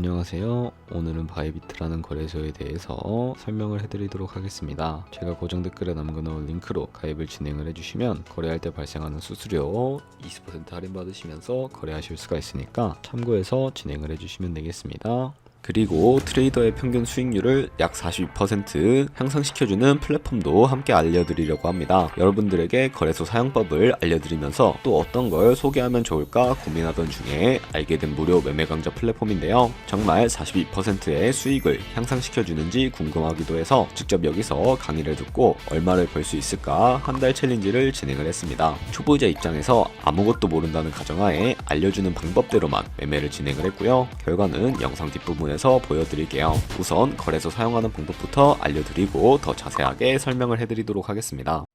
안녕하세요. 오늘은 바이비트라는 거래소에 대해서 설명을 해드리도록 하겠습니다. 제가 고정 댓글에 남겨놓은 링크로 가입을 진행을 해주시면 거래할 때 발생하는 수수료 20% 할인받으시면서 거래하실 수가 있으니까 참고해서 진행을 해주시면 되겠습니다. 그리고 트레이더의 평균 수익률을 약 42% 향상시켜주는 플랫폼도 함께 알려드리려고 합니다. 여러분들에게 거래소 사용법을 알려드리면서 또 어떤 걸 소개하면 좋을까 고민하던 중에 알게 된 무료 매매 강좌 플랫폼인데요. 정말 42%의 수익을 향상시켜주는지 궁금하기도 해서 직접 여기서 강의를 듣고 얼마를 벌 수 있을까 한 달 챌린지를 진행을 했습니다. 초보자 입장에서 아무것도 모른다는 가정하에 알려주는 방법대로만 매매를 진행을 했고요. 결과는 영상 뒷부분에서 보여드릴게요. 우선 거래소 사용하는 방법부터 알려드리고 더 자세하게 설명을 해드리도록 하겠습니다.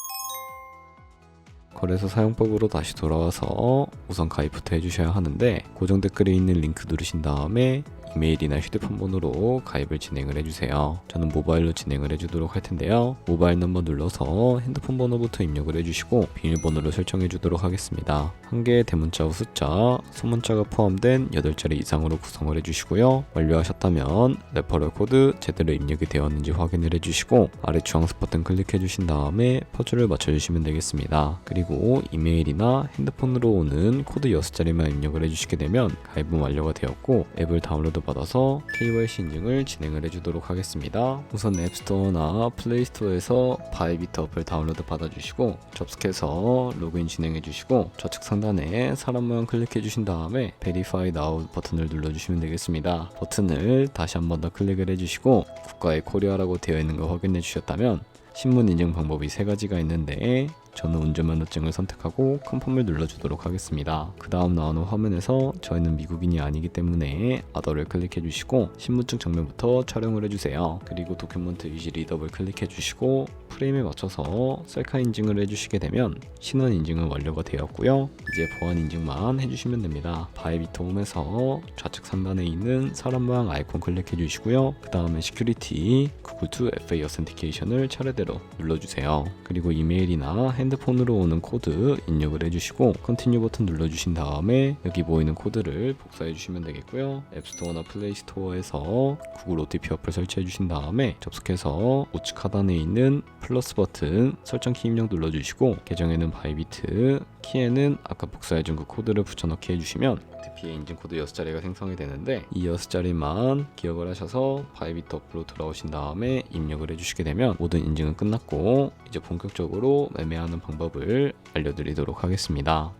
거래소 사용법으로 다시 돌아와서 우선 가입부터 해주셔야 하는데 고정 댓글에 있는 링크 누르신 다음에 이메일이나 휴대폰 번호로 가입을 진행을 해주세요. 저는 모바일로 진행을 해주도록 할 텐데요. 모바일 넘버 눌러서 핸드폰 번호부터 입력을 해주시고 비밀번호를 설정해 주도록 하겠습니다. 한 개의 대문자 후 숫자, 소문자가 포함된 8자리 이상으로 구성을 해주시고요. 완료하셨다면 레퍼럴 코드 제대로 입력이 되었는지 확인을 해주시고 아래 주황색 버튼 클릭해 주신 다음에 퍼즐을 맞춰주시면 되겠습니다. 그리고 이메일이나 핸드폰으로 오는 코드 6자리만 입력을 해주시게 되면 가입은 완료가 되었고 앱을 다운로드 받아서 KYC 인증을 진행을 해주도록 하겠습니다. 우선 앱스토어나 플레이스토어에서 바이비트 어플 다운로드 받아주시고 접속해서 로그인 진행해주시고 좌측 상단에 사람 모양 클릭해주신 다음에 Verify Now 버튼을 눌러주시면 되겠습니다. 버튼을 다시 한 번 더 클릭을 해주시고 국가의 코리아라고 되어 있는 거 확인해 주셨다면 신문 인증 방법이 3가지가 있는데 저는 운전면허증을 선택하고 컨펌을 눌러주도록 하겠습니다. 그 다음 나오는 화면에서 저희는 미국인이 아니기 때문에 아더를 클릭해 주시고 신분증 정면부터 촬영을 해주세요. 그리고 도큐먼트 유지 리더블 클릭해 주시고 프레임에 맞춰서 셀카 인증을 해주시게 되면 신원 인증은 완료가 되었고요. 이제 보안 인증만 해주시면 됩니다. 바이비트 홈에서 좌측 상단에 있는 사람 모양 아이콘 클릭해 주시고요. 그 다음에 시큐리티 구글 to FA 어센티케이션을 차례대로 눌러주세요. 그리고 이메일이나 핸드폰으로 오는 코드 입력을 해주시고 컨티뉴 버튼 눌러주신 다음에 여기 보이는 코드를 복사해 주시면 되겠고요. 앱스토어나 플레이스토어에서 구글 OTP 어플 설치해 주신 다음에 접속해서 우측 하단에 있는 플러스 버튼 설정키 입력 눌러주시고 계정에는 바이비트, 키에는 아까 복사해준 그 코드를 붙여넣기 해주시면 OTP의 인증 코드 6자리가 생성이 되는데 이 6자리만 기억을 하셔서 바이비트 어플로 들어오신 다음에 입력을 해주시게 되면 모든 인증은 끝났고 이제 본격적으로 매매하는 방법을 알려드리도록 하겠습니다.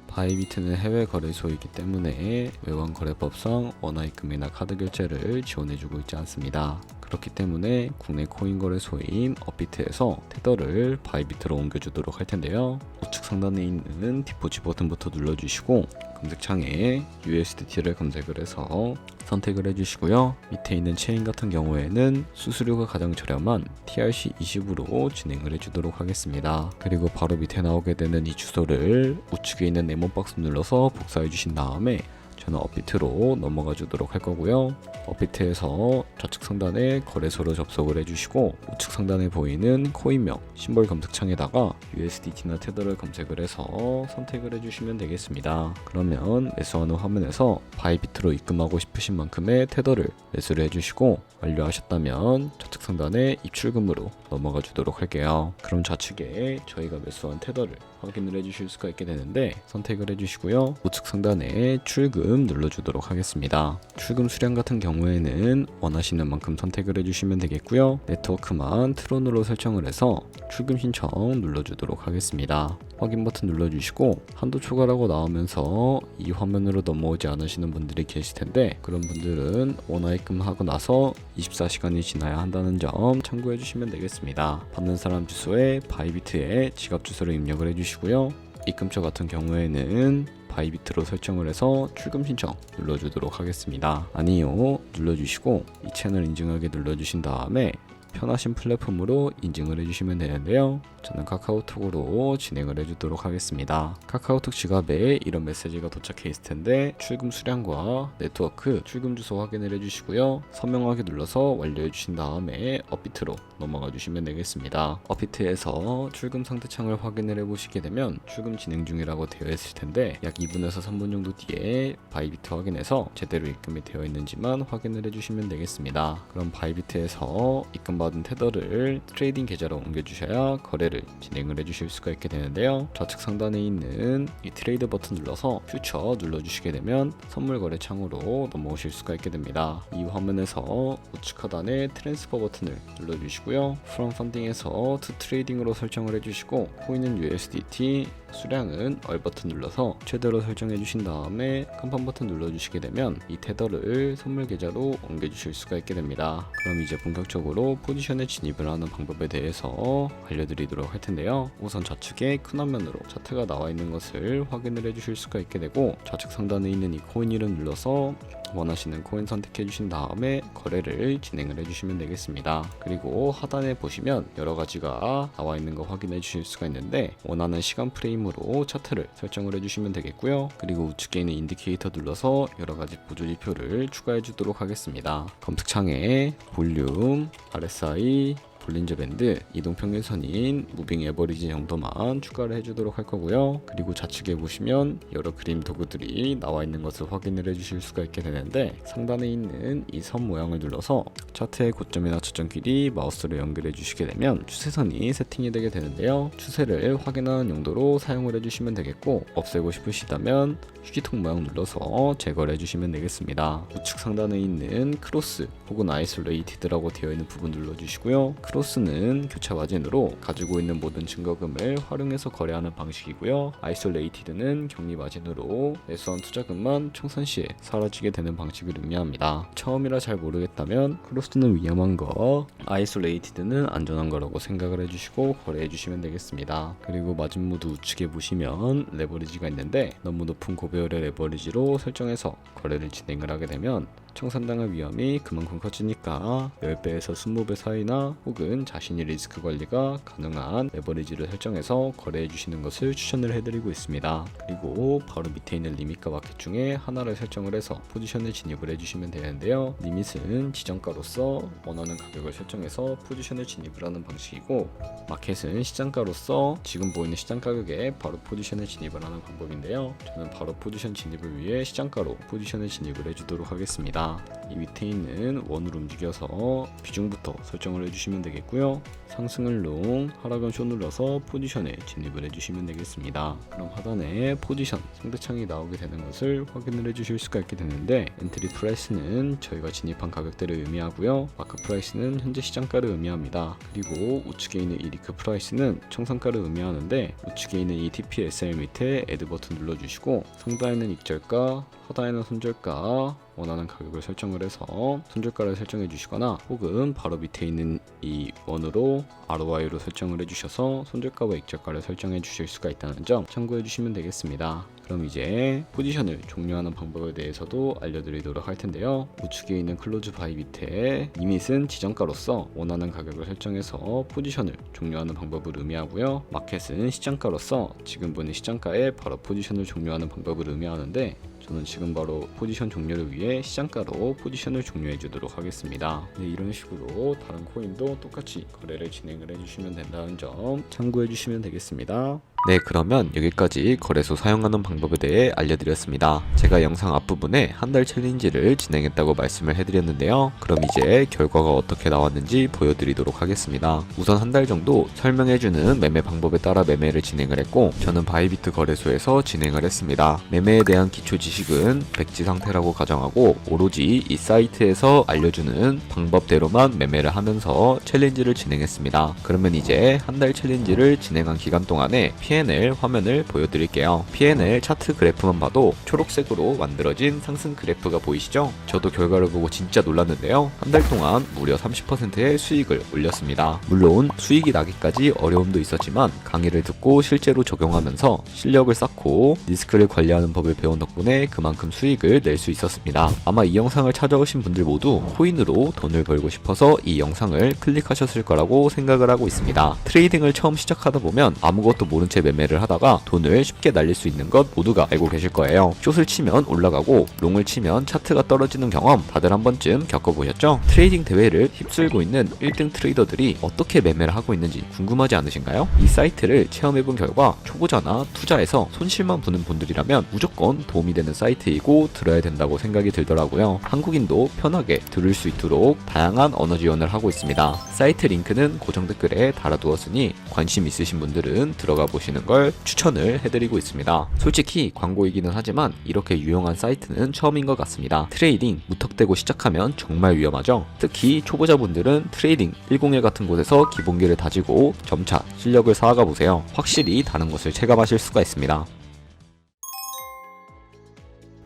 바이비트는 해외 거래소이기 때문에 외환 거래법상 원화입금이나 카드 결제를 지원해주고 있지 않습니다. 그렇기 때문에 국내 코인 거래소인 업비트에서 테더를 바이비트로 옮겨주도록 할 텐데요. 우측 상단에 있는 디포지 버튼부터 눌러주시고 검색창에 USDT를 검색을 해서 선택을 해주시고요. 밑에 있는 체인 같은 경우에는 수수료가 가장 저렴한 TRC20으로 진행을 해주도록 하겠습니다. 그리고 바로 밑에 나오게 되는 이 주소를 우측에 있는 네모 박스 눌러서 복사해 주신 다음에 저는 업비트로 넘어가 주도록 할 거고요. 업비트에서 좌측 상단에 거래소로 접속을 해주시고 우측 상단에 보이는 코인명 심볼 검색창에다가 USDT나 테더를 검색을 해서 선택을 해주시면 되겠습니다. 그러면 매수하는 화면에서 바이비트로 입금하고 싶으신 만큼의 테더를 매수를 해주시고 완료하셨다면 좌측 상단에 입출금으로 넘어가 주도록 할게요. 그럼 좌측에 저희가 매수한 테더를 확인을 해주실 수가 있게 되는데 선택을 해주시고요. 우측 상단에 출금 눌러주도록 하겠습니다. 출금 수량 같은 경우에는 원하시는 만큼 선택을 해주시면 되겠고요. 네트워크만 트론으로 설정을 해서 출금 신청 눌러주도록 하겠습니다. 확인 버튼 눌러주시고 한도 초과라고 나오면서 이 화면으로 넘어오지 않으시는 분들이 계실 텐데 그런 분들은 원화입금하고 나서 24시간이 지나야 한다는 점 참고해 주시면 되겠습니다. 받는 사람 주소에 바이비트에 지갑 주소를 입력을 해주시고요. 입금처 같은 경우에는 바이비트로 설정을 해서 출금 신청 눌러주도록 하겠습니다. 아니요 눌러주시고 이 채널 인증하기 눌러주신 다음에 편하신 플랫폼으로 인증을 해주시면 되는데요. 저는 카카오톡으로 진행을 해주도록 하겠습니다. 카카오톡 지갑에 이런 메시지가 도착해 있을 텐데 출금 수량과 네트워크, 출금 주소 확인을 해주시고요. 선명하게 눌러서 완료해 주신 다음에 업비트로 넘어가 주시면 되겠습니다. 업비트에서 출금 상태 창을 확인을 해보시게 되면 출금 진행 중이라고 되어 있을 텐데 약 2분에서 3분 정도 뒤에 바이비트 확인해서 제대로 입금이 되어 있는지만 확인을 해주시면 되겠습니다. 그럼 바이비트에서 입금받은 테더를 트레이딩 계좌로 옮겨주셔야 거래를 진행을 해주실 수가 있게 되는데요. 좌측 상단에 있는 이 트레이드 버튼 눌러서 퓨처 눌러주시게 되면 선물 거래 창으로 넘어오실 수가 있게 됩니다. 이 화면에서 우측 하단에 트랜스퍼 버튼을 눌러주시고요. From Funding에서 To Trading으로 설정을 해주시고 코인은 USDT, 수량은 얼 버튼 눌러서 최대로 설정해 주신 다음에 간판 버튼 눌러주시게 되면 이 테더를 선물 계좌로 옮겨주실 수가 있게 됩니다. 그럼 이제 본격적으로 포지션에 진입을 하는 방법에 대해서 알려드리도록 할 텐데요. 우선 좌측에 큰 화면으로 차트가 나와 있는 것을 확인을 해주실 수가 있게 되고 좌측 상단에 있는 이 코인 이름 눌러서 원하시는 코인 선택해 주신 다음에 거래를 진행을 해주시면 되겠습니다. 그리고 하단에 보시면 여러 가지가 나와 있는 거 확인해 주실 수가 있는데 원하는 시간 프레임으로 차트를 설정을 해주시면 되겠고요. 그리고 우측에 있는 인디케이터 눌러서 여러 가지 보조 지표를 추가해 주도록 하겠습니다. 검색창에 볼륨, RSI, 볼린저 밴드, 이동평균선인 무빙 에버리지 정도만 추가를 해주도록 할 거고요. 그리고 좌측에 보시면 여러 그림 도구들이 나와 있는 것을 확인을 해주실 수가 있게 되는데 상단에 있는 이 선 모양을 눌러서 차트의 고점이나 저점 길이 마우스로 연결해 주시게 되면 추세선이 세팅이 되게 되는데요. 추세를 확인하는 용도로 사용을 해주시면 되겠고 없애고 싶으시다면 휴지통 모양 눌러서 제거를 해주시면 되겠습니다. 우측 상단에 있는 크로스 혹은 아이솔레이티드라고 되어 있는 부분 눌러주시고요. 크로스는 교차 마진으로 가지고 있는 모든 증거금을 활용해서 거래하는 방식이고요. 아이솔레이티드는 격리 마진으로 매수한 투자금만 청산 시에 사라지게 되는 방식을 의미합니다. 처음이라 잘 모르겠다면 크로스는 위험한 거, 아이솔레이티드는 안전한 거라고 생각을 해주시고 거래해 주시면 되겠습니다. 그리고 마진 모드 우측에 보시면 레버리지가 있는데 너무 높은 고배율의 레버리지로 설정해서 거래를 진행을 하게 되면 청산당할 위험이 그만큼 커지니까 10배에서 20배 사이나 혹은 자신이 리스크 관리가 가능한 레버리지를 설정해서 거래해 주시는 것을 추천을 해드리고 있습니다. 그리고 바로 밑에 있는 리밋과 마켓 중에 하나를 설정을 해서 포지션에 진입을 해주시면 되는데요. 리밋은 지정가로서 원하는 가격을 설정해서 포지션에 진입을 하는 방식이고 마켓은 시장가로서 지금 보이는 시장 가격에 바로 포지션에 진입을 하는 방법인데요. 저는 바로 포지션 진입을 위해 시장가로 포지션에 진입을 해주도록 하겠습니다. 이 밑에 있는 원으로 움직여서 비중부터 설정을 해주시면 되겠고요. 상승을 롱, 하락은 숏 눌러서 포지션에 진입을 해주시면 되겠습니다. 그럼 하단에 포지션 상대창이 나오게 되는 것을 확인을 해주실 수가 있게 되는데 엔트리 프라이스는 저희가 진입한 가격대를 의미하고요. 마크 프라이스는 현재 시장가를 의미합니다. 그리고 우측에 있는 이 리크 프라이스는 청산가를 의미하는데 우측에 있는 이 TPSL 밑에 애드 버튼 눌러주시고 상단에는 익절가, 하단에는 손절가 원하는 가격을 설정을 해서 손절가를 설정해 주시거나 혹은 바로 밑에 있는 이 원으로 ROI로 설정을 해주셔서 손절가와 익절가를 설정해 주실 수가 있다는 점 참고해 주시면 되겠습니다. 그럼 이제 포지션을 종료하는 방법에 대해서도 알려드리도록 할 텐데요. 우측에 있는 클로즈 바이 밑에 리밋은 지정가로서 원하는 가격을 설정해서 포지션을 종료하는 방법을 의미하고요. 마켓은 시장가로서 지금 보는 시장가에 바로 포지션을 종료하는 방법을 의미하는데 저는 지금 바로 포지션 종료를 위해 시장가로 포지션을 종료해 주도록 하겠습니다. 네, 이런 식으로 다른 코인도 똑같이 거래를 진행을 해주시면 된다는 점 참고해 주시면 되겠습니다. 네, 그러면 여기까지 거래소 사용하는 방법에 대해 알려드렸습니다. 제가 영상 앞부분에 한 달 챌린지를 진행했다고 말씀을 해드렸는데요. 그럼 이제 결과가 어떻게 나왔는지 보여드리도록 하겠습니다. 우선 한 달 정도 설명해주는 매매 방법에 따라 매매를 진행을 했고 저는 바이비트 거래소에서 진행을 했습니다. 매매에 대한 기초 지식은 백지 상태라고 가정하고 오로지 이 사이트에서 알려주는 방법대로만 매매를 하면서 챌린지를 진행했습니다. 그러면 이제 한 달 챌린지를 진행한 기간 동안에 피해 P&L 화면을 보여드릴게요. P&L 차트 그래프만 봐도 초록색으로 만들어진 상승 그래프가 보이시죠? 저도 결과를 보고 진짜 놀랐는데요. 한 달 동안 무려 30%의 수익을 올렸습니다. 물론 수익이 나기까지 어려움도 있었지만 강의를 듣고 실제로 적용하면서 실력을 쌓고 리스크를 관리하는 법을 배운 덕분에 그만큼 수익을 낼 수 있었습니다. 아마 이 영상을 찾아오신 분들 모두 코인으로 돈을 벌고 싶어서 이 영상을 클릭하셨을 거라고 생각을 하고 있습니다. 트레이딩을 처음 시작하다 보면 아무것도 모른 채 매매를 하다가 돈을 쉽게 날릴 수 있는 것 모두가 알고 계실 거예요. 숏을 치면 올라가고 롱을 치면 차트가 떨어지는 경험 다들 한 번쯤 겪어보셨죠? 트레이딩 대회를 휩쓸고 있는 1등 트레이더들이 어떻게 매매를 하고 있는지 궁금하지 않으신가요? 이 사이트를 체험해본 결과 초보자나 투자에서 손실만 보는 분들이라면 무조건 도움이 되는 사이트이고 들어야 된다고 생각이 들더라고요. 한국인도 편하게 들을 수 있도록 다양한 언어 지원을 하고 있습니다. 사이트 링크는 고정 댓글에 달아두었으니 관심 있으신 분들은 들어가 보시는 걸 추천을 해드리고 있습니다. 솔직히 광고이기는 하지만 이렇게 유용한 사이트는 처음인 것 같습니다. 트레이딩 무턱대고 시작하면 정말 위험하죠. 특히 초보자분들은 트레이딩 101 같은 곳에서 기본기를 다지고 점차 실력을 쌓아가 보세요. 확실히 다른 것을 체감하실 수가 있습니다.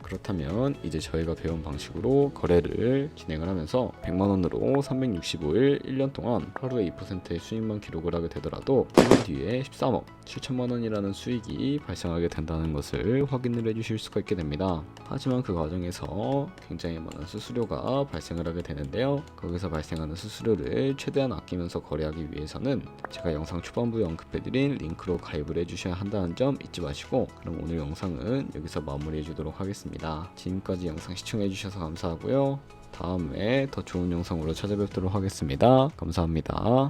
그렇다면 이제 저희가 배운 방식으로 거래를 진행을 하면서 100만원으로 365일 1년 동안 하루에 2%의 수익만 기록을 하게 되더라도 1년 뒤에 13억 7천만원이라는 수익이 발생하게 된다는 것을 확인을 해주실 수가 있게 됩니다. 하지만 그 과정에서 굉장히 많은 수수료가 발생을 하게 되는데요. 거기서 발생하는 수수료를 최대한 아끼면서 거래하기 위해서는 제가 영상 초반부에 언급해드린 링크로 가입을 해주셔야 한다는 점 잊지 마시고, 그럼 오늘 영상은 여기서 마무리해 주도록 하겠습니다. 지금까지 영상 시청해주셔서 감사하고요. 다음에 더 좋은 영상으로 찾아뵙도록 하겠습니다. 감사합니다.